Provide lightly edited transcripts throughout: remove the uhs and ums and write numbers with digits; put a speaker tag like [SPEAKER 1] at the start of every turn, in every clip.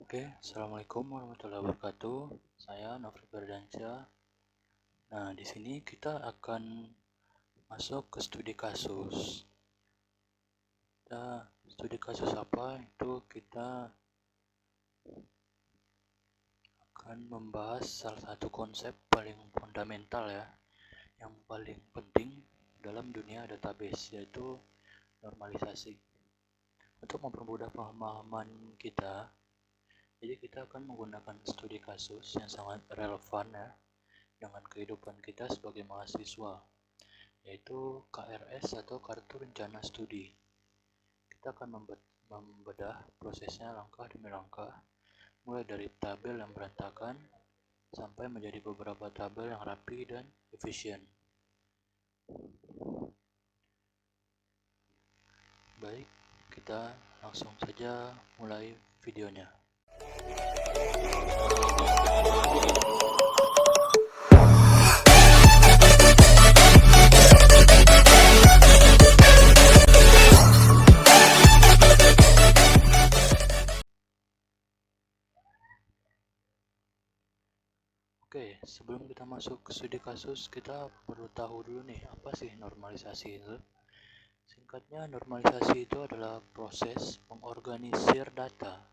[SPEAKER 1] Oke, Assalamualaikum warahmatullahi wabarakatuh. Saya Nofri Berdansyah. Nah, di sini kita akan masuk ke studi kasus. Studi kasus apa? Itu kita akan membahas salah satu konsep paling fundamental ya, yang paling penting dalam dunia database, yaitu normalisasi. Untuk mempermudah pemahaman kita, jadi kita akan menggunakan studi kasus yang sangat relevan ya dengan kehidupan kita sebagai mahasiswa, yaitu KRS atau Kartu Rencana Studi. Kita akan membedah prosesnya langkah demi langkah, mulai dari tabel yang berantakan sampai menjadi beberapa tabel yang rapi dan efisien. Baik, kita langsung saja mulai videonya. Oke, sebelum kita masuk ke studi kasus, kita perlu tahu dulu nih, apa sih normalisasi itu? Singkatnya, normalisasi itu adalah proses mengorganisir data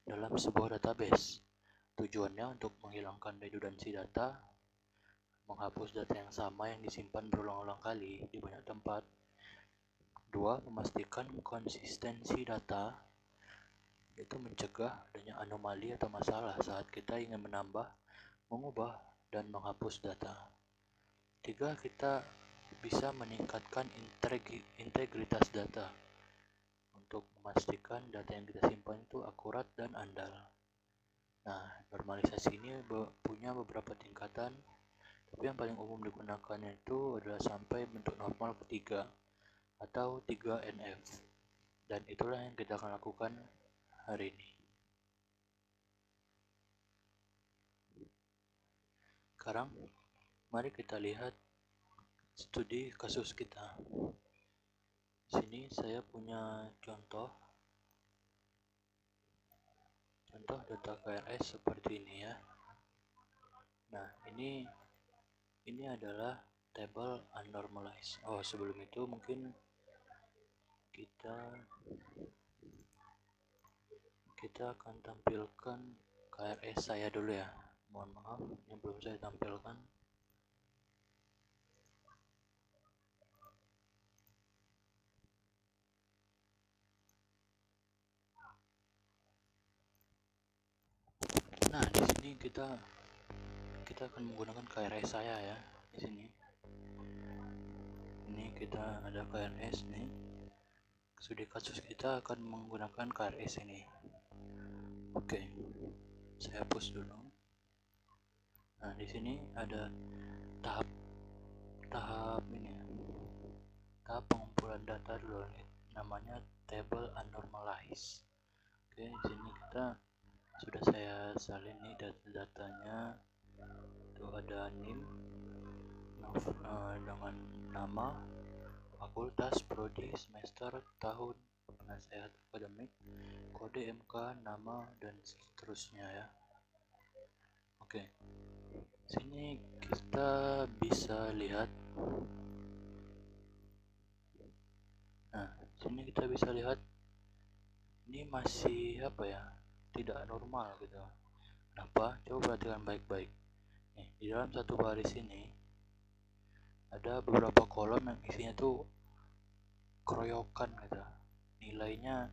[SPEAKER 1] dalam sebuah database. Tujuannya untuk menghilangkan redundansi data, menghapus data yang sama yang disimpan berulang-ulang kali di banyak tempat. 2. Memastikan konsistensi data, yaitu mencegah adanya anomali atau masalah saat kita ingin menambah, mengubah, dan menghapus data. 3. Kita bisa meningkatkan integritas data untuk memastikan data yang kita simpan itu akurat dan andal. Nah, normalisasi ini punya beberapa tingkatan, tapi yang paling umum digunakannya itu adalah sampai bentuk normal ketiga atau 3NF, dan itulah yang kita akan lakukan hari ini. Sekarang, mari kita lihat studi kasus kita. Sini saya punya contoh data KRS seperti ini ya. Nah, ini adalah table unnormalized. Oh, sebelum itu mungkin kita akan tampilkan KRS saya dulu ya. Mohon maaf, ini belum saya tampilkan. Nah, di sini kita akan menggunakan KRS saya ya. Di sini. Ini kita ada KRS nih. Studi kasus kita akan menggunakan KRS ini. Oke. Saya hapus dulu. Nah, di sini ada tahap ini ya. Tahap pengumpulan data dulu nih. Namanya table unnormalized. Oke, di sini sudah saya salin nih data-datanya. Itu ada NIM dengan nama, fakultas, prodi, semester, tahun, penasehat akademik, kode MK, nama, dan seterusnya ya. Oke, sini kita bisa lihat. Nah, sini kita bisa lihat ini masih apa ya? Tidak normal gitu. Kenapa? Coba perhatikan baik-baik. Nih, di dalam satu baris ini ada beberapa kolom yang isinya tuh keroyokan gitu. Nilainya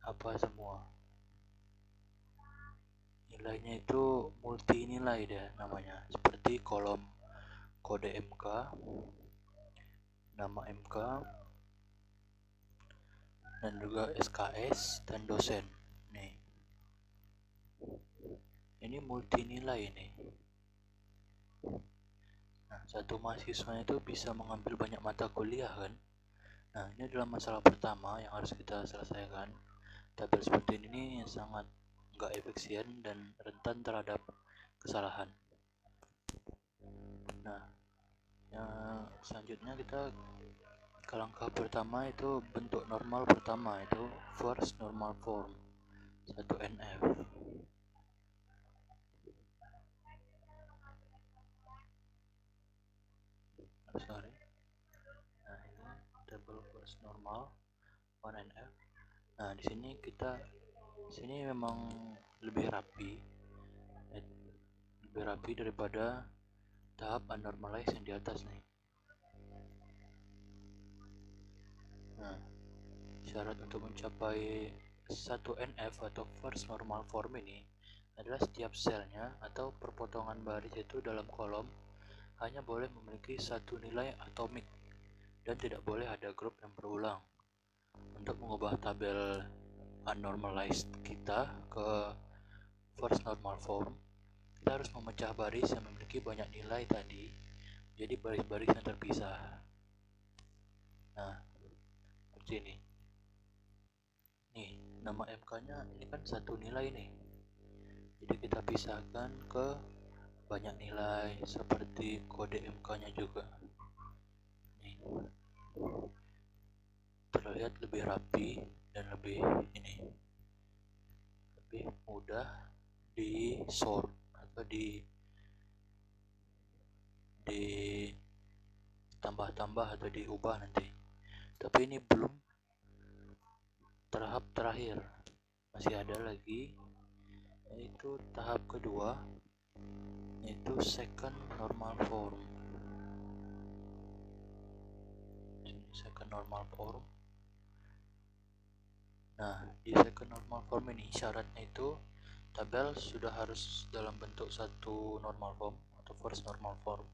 [SPEAKER 1] apa semua? Nilainya itu multi nilai deh namanya. Seperti kolom kode MK, nama MK, dan juga SKS dan dosen. Nih. Ini multi nilai ini. Nah, satu mahasiswa itu bisa mengambil banyak mata kuliah kan. Nah, ini adalah masalah pertama yang harus kita selesaikan. Tabel seperti ini sangat nggak efisien dan rentan terhadap kesalahan. Nah, yang selanjutnya kita ke langkah pertama, itu bentuk normal pertama, itu first normal form 1NF. di sini memang lebih rapi daripada tahap unnormalized yang di atas nih. Nah, syarat untuk mencapai 1NF atau first normal form ini adalah setiap selnya atau perpotongan baris itu dalam kolom hanya boleh memiliki satu nilai atomik dan tidak boleh ada grup yang berulang. Untuk mengubah tabel unnormalized kita ke first normal form, kita harus memecah baris yang memiliki banyak nilai tadi jadi baris-baris yang terpisah. Nah, seperti ini. Nih, nama MK-nya ini kan satu nilai nih. Jadi kita pisahkan ke banyak nilai seperti kode MK-nya juga. Nih, terlihat lebih rapi dan lebih mudah di sort atau di tambah-tambah atau diubah nanti. Tapi ini belum tahap terakhir, masih ada lagi, yaitu tahap kedua, yaitu second normal form. Second normal form. Nah, di second normal form ini syaratnya itu tabel sudah harus dalam bentuk satu normal form atau first normal form,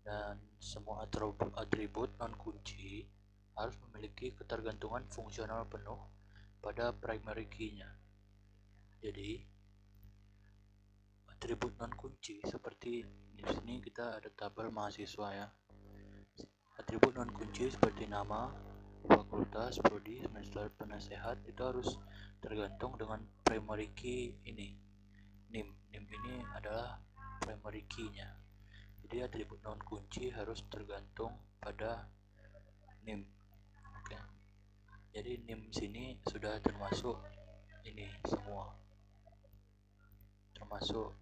[SPEAKER 1] dan semua atribut non kunci harus memiliki ketergantungan fungsional penuh pada primary key-nya. Jadi atribut non kunci seperti di sini kita ada tabel mahasiswa ya. Atribut non kunci seperti nama, fakultas, prodi, semester, penasehat itu harus tergantung dengan primary key ini. NIM ini adalah primary key-nya. Jadi atribut non kunci harus tergantung pada NIM. Oke. Jadi NIM sini sudah termasuk ini semua. Termasuk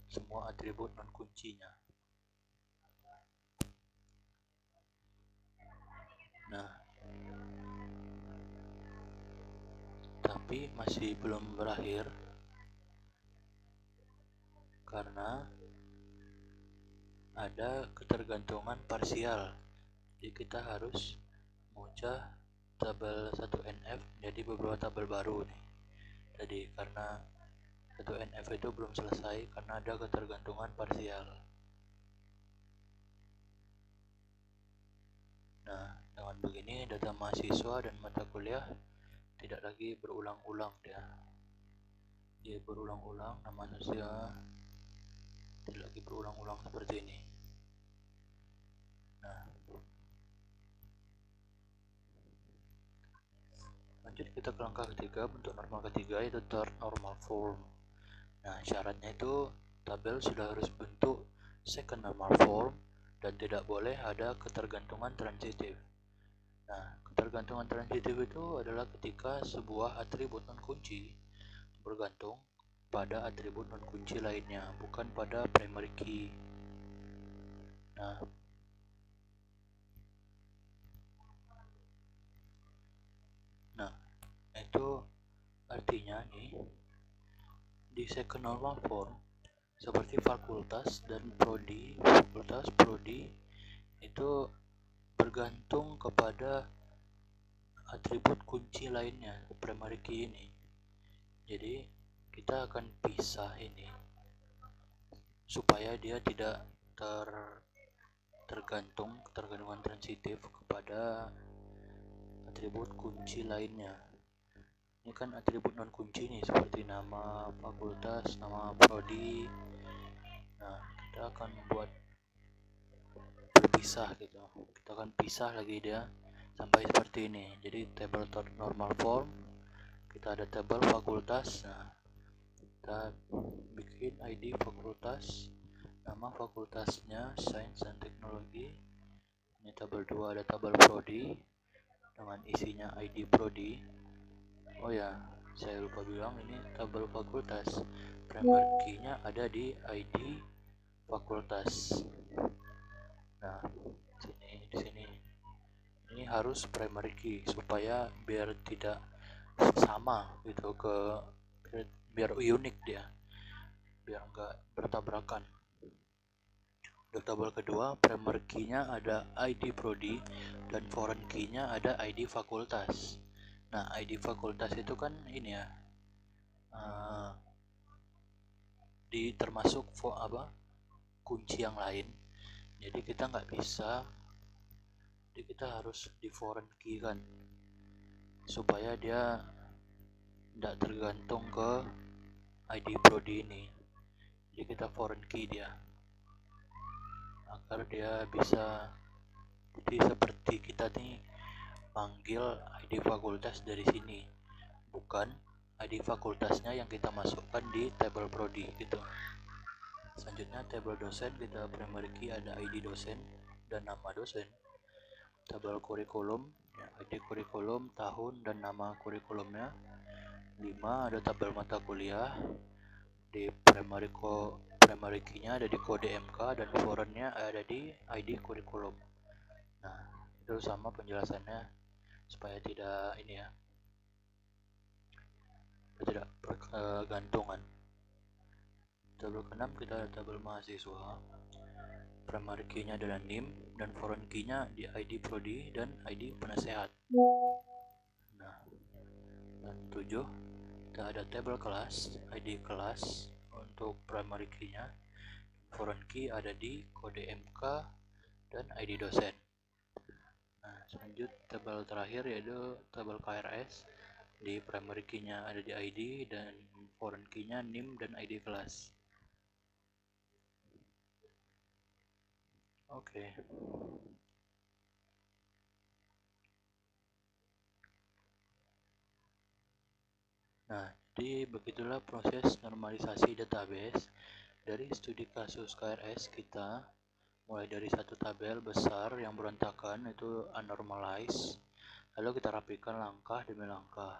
[SPEAKER 1] semua atribut non kuncinya. Nah, tapi masih belum berakhir karena ada ketergantungan parsial. Jadi kita harus memecah tabel 1NF menjadi beberapa tabel baru nih. Tadi karena 1NF itu belum selesai karena ada ketergantungan parsial. Nah, dengan begini data mahasiswa dan mata kuliah tidak lagi berulang-ulang dia berulang-ulang, nama mahasiswa tidak lagi berulang-ulang seperti ini. Nah, lanjut kita ke langkah ketiga, bentuk normal ketiga, yaitu third normal form. Nah, syaratnya itu tabel sudah harus bentuk second normal form dan tidak boleh ada ketergantungan transitif. Nah, ketergantungan transitif itu adalah ketika sebuah atribut non kunci bergantung pada atribut non kunci lainnya, bukan pada primary key. Nah, itu artinya nih di second normal form seperti fakultas prodi itu bergantung kepada atribut kunci lainnya, primary key ini. Jadi kita akan pisah ini supaya dia tidak ketergantungan transitif kepada atribut kunci lainnya. Ini kan atribut non kunci nih seperti nama fakultas, nama prodi. Nah, kita akan buat berpisah gitu. Kita akan pisah lagi dia sampai seperti ini. Jadi tabel normal form, kita ada tabel fakultas. Nah, kita bikin ID fakultas, nama fakultasnya Sains dan Teknologi. Ini tabel 2 ada tabel prodi dengan isinya ID prodi. Oh ya, saya lupa bilang ini tabel fakultas. Primary key-nya ada di ID fakultas. Nah, di sini ini ini harus primary key supaya biar tidak sama gitu biar unik dia, biar enggak bertabrakan. Untuk tabel kedua, primary key-nya ada ID prodi dan foreign key-nya ada ID fakultas. Nah, ID fakultas itu kan ini ya, termasuk kunci yang lain. Jadi kita nggak bisa, jadi kita harus di foreign key kan, supaya dia tidak tergantung ke ID prodi ini. Jadi kita foreign key dia agar dia bisa, jadi seperti kita nih panggil ID fakultas dari sini, bukan ID fakultasnya yang kita masukkan di tabel prodi gitu. Selanjutnya tabel dosen, kita primary key ada ID dosen dan nama dosen. Tabel kurikulum, ID kurikulum, tahun dan nama kurikulumnya. 5 ada tabel mata kuliah. Di primary key-nya ada di kode MK dan foreign-nya ada di ID kurikulum. Nah, itu sama penjelasannya supaya tidak ini ya, tidak bergantungan. Tabel ke-6 kita ada tabel mahasiswa. Primary key-nya adalah NIM dan foreign key-nya di ID prodi dan ID penasehat. Nah, dan 7 kita ada tabel kelas, ID kelas untuk primary key-nya. Foreign key ada di kode MK dan ID dosen. Nah, selanjut tabel terakhir yaitu tabel KRS. Di primary key-nya ada di ID dan foreign key-nya NIM dan ID kelas. Oke. Nah, jadi begitulah proses normalisasi database. Dari studi kasus KRS kita mulai dari satu tabel besar yang berantakan itu unnormalized, lalu kita rapikan langkah demi langkah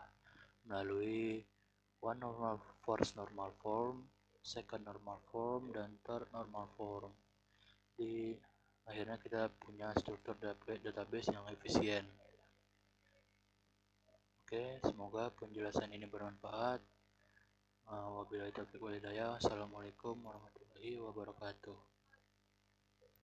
[SPEAKER 1] melalui first normal form, second normal form, dan third normal form. Di akhirnya kita punya struktur database yang efisien. Oke, semoga penjelasan ini bermanfaat. Wabillahi taufiq wal hidayah. Assalamualaikum warahmatullahi wabarakatuh.